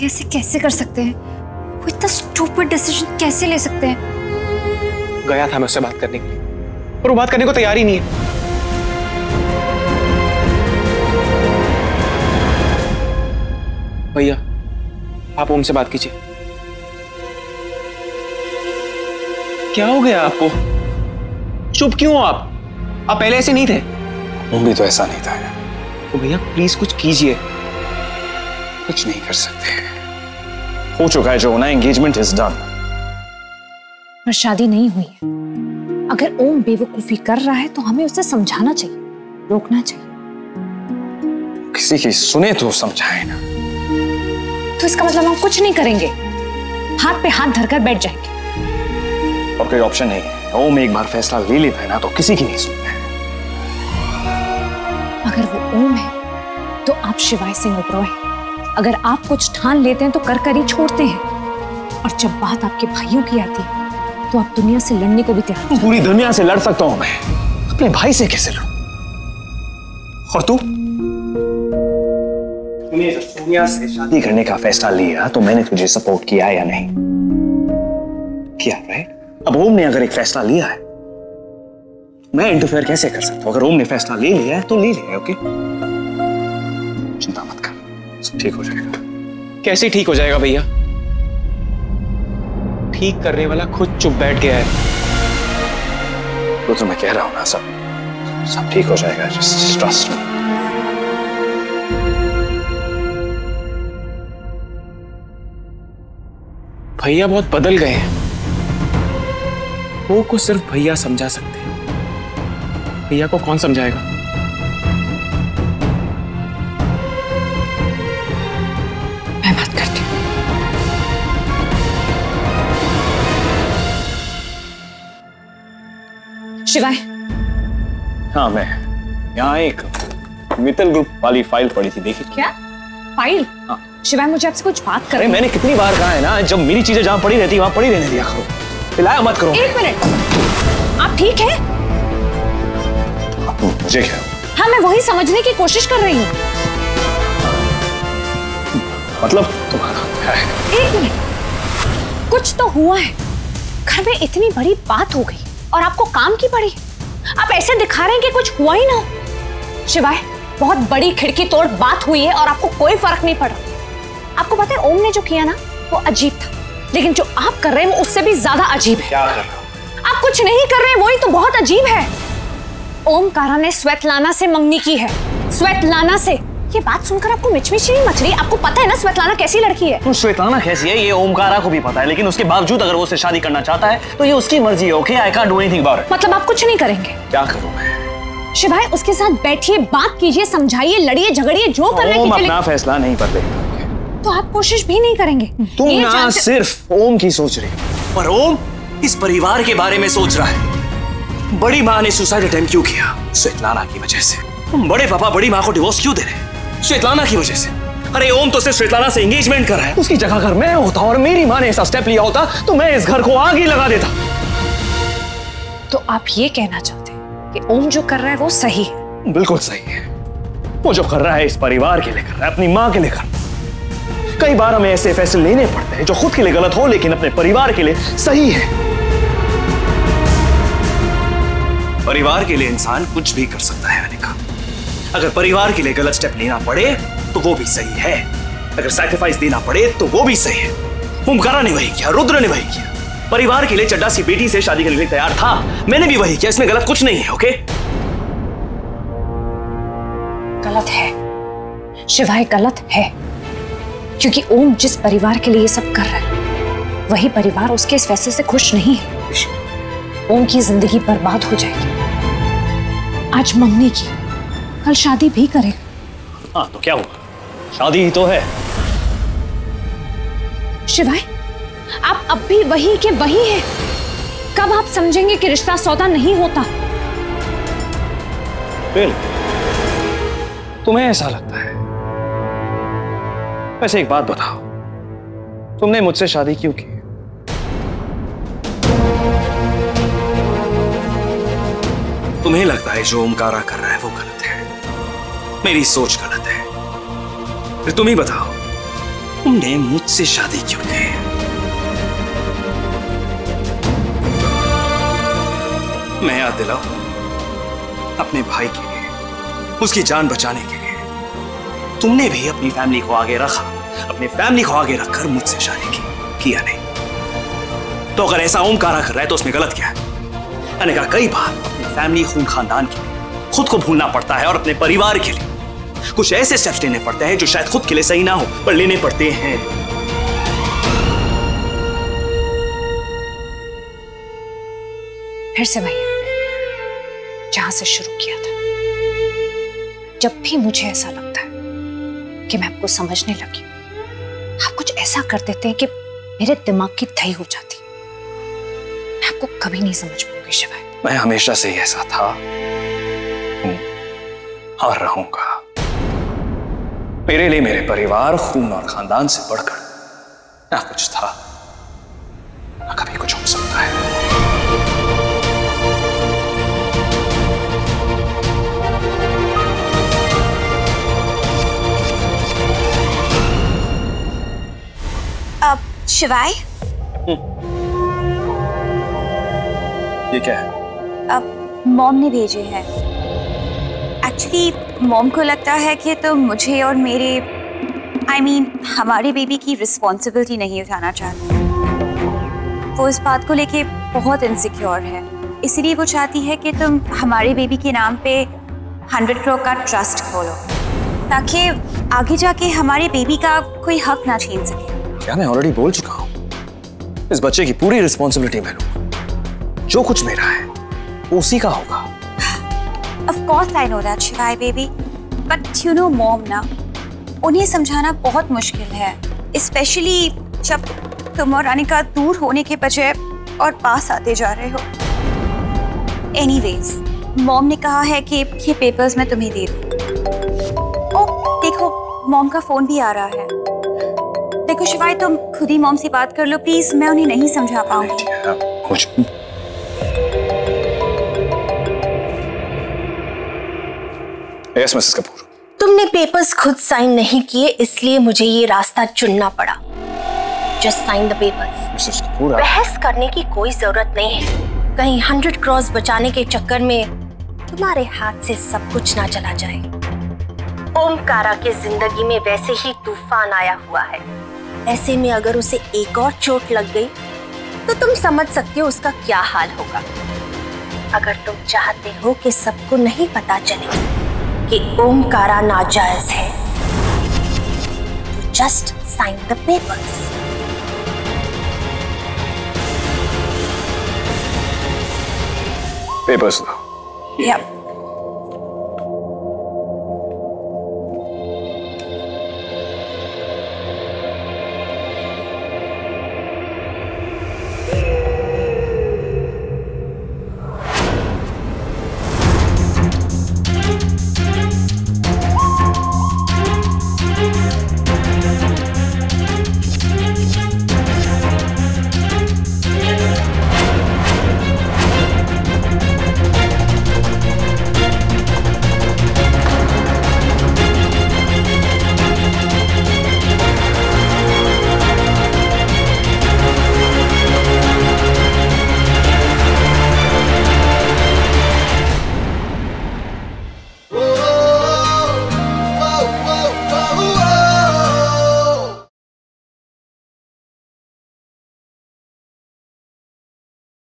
भाई ऐसे कैसे कर सकते हैं? वो इतना स्टूपिड डिसीजन कैसे ले सकते हैं? गया था मैं उससे बात करने के लिए, पर वो बात करने को तैयार ही नहीं है। भैया आप ओम से बात कीजिए। क्या हो गया आपको? चुप क्यों हो आप? पहले ऐसे नहीं थे। ओम भी तो ऐसा नहीं था। तो भैया प्लीज कुछ कीजिए। कुछ नहीं कर सकते, हो चुका है जो होना, एंगेजमेंट इज डन। पर शादी नहीं हुई है। अगर ओम बेवकूफी कर रहा है तो हमें उसे समझाना चाहिए, रोकना चाहिए। किसी की सुने तो समझाए ना। तो इसका मतलब हम कुछ नहीं करेंगे, हाथ पे हाथ धरकर बैठ जाएंगे। और कोई ऑप्शन नहीं है। ओम एक बार फैसला ले लेता है ना तो किसी की नहीं सुनता है। अगर वो ओम है तो आप शिवाय सिंह ओबरॉय हैं। अगर आप कुछ ठान लेते हैं तो कर ही छोड़ते हैं। और जब बात आपके भाइयों की आती है तो आप दुनिया से लड़ने को भी तैयार। पूरी दुनिया से लड़ सकता हूं मैं, अपने भाई से कैसे लड़ूं? और तू? तूने सोनिया से शादी करने का फैसला लिया तो मैंने तुझे सपोर्ट किया या नहीं किया? राइट। अब ओम ने अगर एक फैसला लिया है, मैं इंटरफेयर कैसे कर सकता हूं? अगर ओम ने फैसला ले लिया है तो ले लिया है। ओके, चिंता मत कर, सब ठीक हो जाएगा। कैसे ठीक हो जाएगा भैया? ठीक करने वाला खुद चुप बैठ गया है। तो मैं कह रहा हूं ना, सब ठीक हो जाएगा। Just trust me. भैया बहुत बदल गए हैं। वो को सिर्फ भैया समझा सकते हैं। भैया को कौन समझाएगा? मैं बात करती हूँ। शिवाय। हाँ, मैं यहाँ एक मित्तल ग्रुप वाली फाइल पड़ी थी, देखी? क्या फाइल? हाँ। शिवाय मुझे आपसे कुछ बात करनी है। मैंने कितनी बार कहा है ना, जब मेरी चीजें जहाँ पड़ी रहती वहां पड़ी रहने दिया करो, पिलाया मत करो। एक मिनट, आप ठीक हैं? मुझे क्या? हाँ, मैं वही समझने की कोशिश कर रही हूँ। मतलब तुम्हारा क्या है? एक मिनट, कुछ तो हुआ है। घर में इतनी बड़ी बात हो गई और आपको काम की पड़ी। आप ऐसे दिखा रहे हैं कि कुछ हुआ ही ना हो। शिवाय, बहुत बड़ी खिड़की तोड़ बात हुई है और आपको कोई फर्क नहीं पड़ा। आपको पता है ओम ने जो किया ना वो अजीब था, लेकिन जो आप कर रहे हैं वो उससे भी ज्यादा अजीब है। क्या कर रहे हो? आप कुछ नहीं कर रहे हैं, वही तो बहुत अजीब है। ओमकारा ने स्वेतलाना से मंगनी की है। स्वेतलाना से। ये बात सुनकर आपको मिचमिची नहीं मच रही? आपको पता है ना स्वेतलाना कैसी लड़की है? तो स्वेतलाना कैसी है ये ओमकारा को भी पता है, लेकिन उसके बावजूद अगर वो उससे शादी करना चाहता है तो ये उसकी मर्जी है। Okay, I can't do anything about it. मतलब आप कुछ नहीं करेंगे? क्या करूं मैं? शिवाय, उसके साथ बैठिए, बात कीजिए, समझाइए, लड़िए, झगड़िए, जो करना है। ओम अपना फैसला नहीं बदलेगा। तो आप कोशिश भी नहीं करेंगे? तुम ना सिर्फ ओम की सोच रही हो, पर ओम इस परिवार के बारे में सोच रहा है। बड़ी माँ ने सुसाइड अटेम्प्ट क्यों किया? स्वेतलाना की वजह से। बड़े पापा बड़ी माँ को डिवोर्स क्यों दे रहे? स्वेतलाना की वजह से। अरे ओम तो सिर्फ स्वेतलाना से एंगेजमेंट कर रहा है। उसकी जगह अगर मैं होता और मेरी माँ ने ऐसा स्टेप लिया होता तो मैं इस घर को आग ही लगा देता। तो आप ये कहना चाहते हैं कि ओम जो कर रहा है वो सही है? बिल्कुल सही है। वो जो कर रहा है इस परिवार के लिए कर रहा है, अपनी माँ के लिए कर रहा है। कई बार हमें ऐसे फैसले लेने पड़ते हैं जो खुद के लिए गलत हो लेकिन अपने परिवार के लिए सही है। परिवार के लिए इंसान कुछ भी कर सकता है अनिका। अगर परिवार के लिए गलत स्टेप लेना पड़े तो वो भी सही है। अगर सैक्रिफाइस देना पड़े तो वो भी सही है। ओमकारा ने वही किया, रुद्र ने वही किया। परिवार के लिए चड्डा सी बेटी से शादी करने के लिए तैयार था। मैंने भी वही किया। इसमें गलत कुछ नहीं है। ओके, गलत है शिवाय, गलत है। क्योंकि ओम जिस परिवार के लिए ये सब कर रहा है वही परिवार उसके इस फैसले से खुश नहीं है। ओम की जिंदगी बर्बाद हो जाएगी। आज मंगनी की, कल शादी भी करेगा। हाँ तो क्या हुआ, शादी ही तो है। शिवाय, आप अब भी वही के वही हैं। कब आप समझेंगे कि रिश्ता सौदा नहीं होता? तुम्हें ऐसा लगता है? वैसे एक बात बताओ, तुमने मुझसे शादी क्यों की? तुम्हें लगता है जो ओमकारा कर रहा है वो गलत है, मेरी सोच गलत है। फिर तुम ही बताओ, तुमने मुझसे शादी क्यों की? मैं याद दिलाऊं अपने भाई के लिए, उसकी जान बचाने के लिए तुमने भी अपनी फैमिली को आगे रखा, अपनी फैमिली को आगे रखकर मुझसे शादी की, किया नहीं? तो अगर ऐसा ओमकारा कर रहा है तो उसमें गलत क्या है? मैंने कहा कई बार अपनी फैमिली, खून खानदान के लिए खुद को भूलना पड़ता है और अपने परिवार के लिए कुछ ऐसे स्टेप्स लेने पड़ते हैं जो शायद खुद के लिए सही ना हो पर लेने पड़ते हैं। फिर से वही जहां से शुरू किया था। जब भी मुझे ऐसा लगता है कि मैं आपको समझने लगी, आप कुछ ऐसा कर देते हैं कि मेरे दिमाग की दही हो जाती। मैं आपको कभी नहीं समझ पाऊंगी शिवाय। मैं हमेशा से ही ऐसा था, हूं और रहूंगा। मेरे लिए मेरे परिवार, खून और खानदान से बढ़कर ना कुछ था, ना कभी कुछ हो सकता है। अब शिवाय, ये क्या है? अब मॉम ने भेजे हैं। एक्चुअली मॉम को लगता है कि तुम मुझे और मेरे हमारे बेबी की रिस्पॉन्सिबिलिटी नहीं उठाना चाहती। वो इस बात को लेके बहुत इनसिक्योर है, इसीलिए वो चाहती है कि तुम हमारे बेबी के नाम पे 100 करोड़ का ट्रस्ट खोलो, ताकि आगे जाके हमारे बेबी का कोई हक ना छीन सके। क्या मैं ऑलरेडी बोल चुका हूं? इस बच्चे की पूरी रिस्पॉन्सिबिलिटी मैं लूंगा। जो कुछ मेरा है वो उसी का होगा। Of course I know that, शिवाय baby, but you know mom ना, उन्हें समझाना बहुत मुश्किल है, स्पेशली जब तुम और अनिका दूर होने के बजाय और पास आते जा रहे हो। एनीवेज, मॉम ने कहा है कि ये पेपर्स मैं तुम्हें दे दूं। ओह देखो, मॉम का फोन भी आ रहा है। देखो शिवाय, तुम खुद ही मॉम से बात कर लो प्लीज, मैं उन्हें नहीं समझा पाऊंगी। Yes Mrs Kapoor. तुमने पेपर्स खुद साइन नहीं किए, इसलिए मुझे ये रास्ता चुनना पड़ा। Just sign the papers. Mrs Kapoor, बहस करने की कोई जरूरत नहीं है। कहीं 100 क्रॉस बचाने के चक्कर में तुम्हारे हाथ से सब कुछ ना चला जाए। ओमकारा की जिंदगी में वैसे ही तूफान आया हुआ है, ऐसे में अगर उसे एक और चोट लग गई तो तुम समझ सकते हो उसका क्या हाल होगा। अगर तुम चाहते हो कि सबको नहीं पता चले कि ओमकारा नाजायज है, तो just sign the papers. Papers दो। Yep.